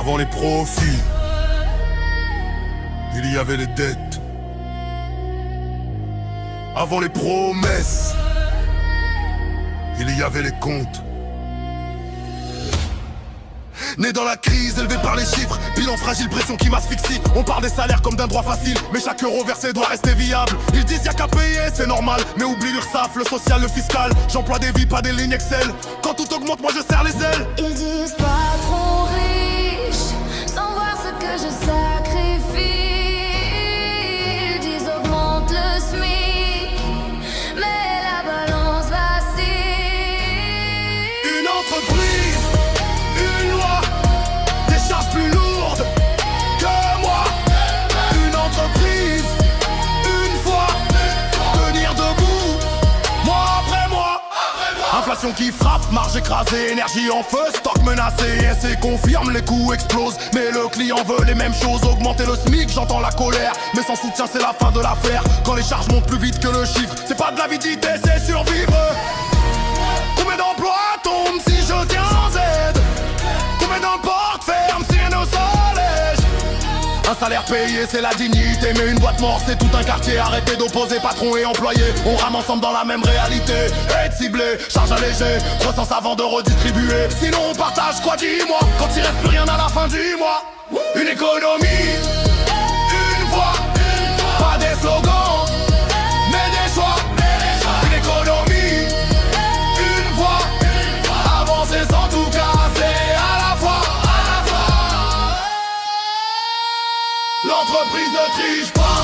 Avant les profits, il y avait les dettes. Avant les promesses, il y avait les comptes. Né dans la crise, élevé par les chiffres, bilan fragile, pression qui m'asphyxie. On parle des salaires comme d'un droit facile, mais chaque euro versé doit rester viable. Ils disent y'a qu'à payer, c'est normal, mais oublie l'URSSAF, le social, le fiscal. J'emploie des vies, pas des lignes Excel. Quand tout augmente, moi je serre les ailes. Ils disent pas trop riche, sans voir ce que je sacrifie. Ils disent augmente le SMIC, mais la balance vacille. Une entreprise, une loi, des charges plus lourdes que moi. Une entreprise, une foi, tenir debout, mois après mois. Inflation qui frappe, marge écrasée, énergie en feu, stock menacé. Et c'est confirme, les coûts explosent, mais le client veut les mêmes choses. Augmenter le SMIC, j'entends la colère, mais sans soutien c'est la fin de l'affaire. Quand les charges montent plus vite que le chiffre, c'est pas de l'avidité, c'est survivre. Combien d'emplois tombent si je tiens Z? Combien d'un porte ferme si rien ne s'allège? Un salaire payé c'est la dignité, mais une boîte morte c'est tout un quartier. Arrêtez d'opposer patron et employé, on rame ensemble dans la même réalité. Être ciblé, charge allégée, croissance avant de redistribuer. Sinon on partage quoi, dis-moi, quand il reste plus rien à la fin du mois. Une économie, une voix, pas des slogans, mais des choix. Une économie, une voix, avancer sans tout casser à la fois. L'entreprise ne triche pas.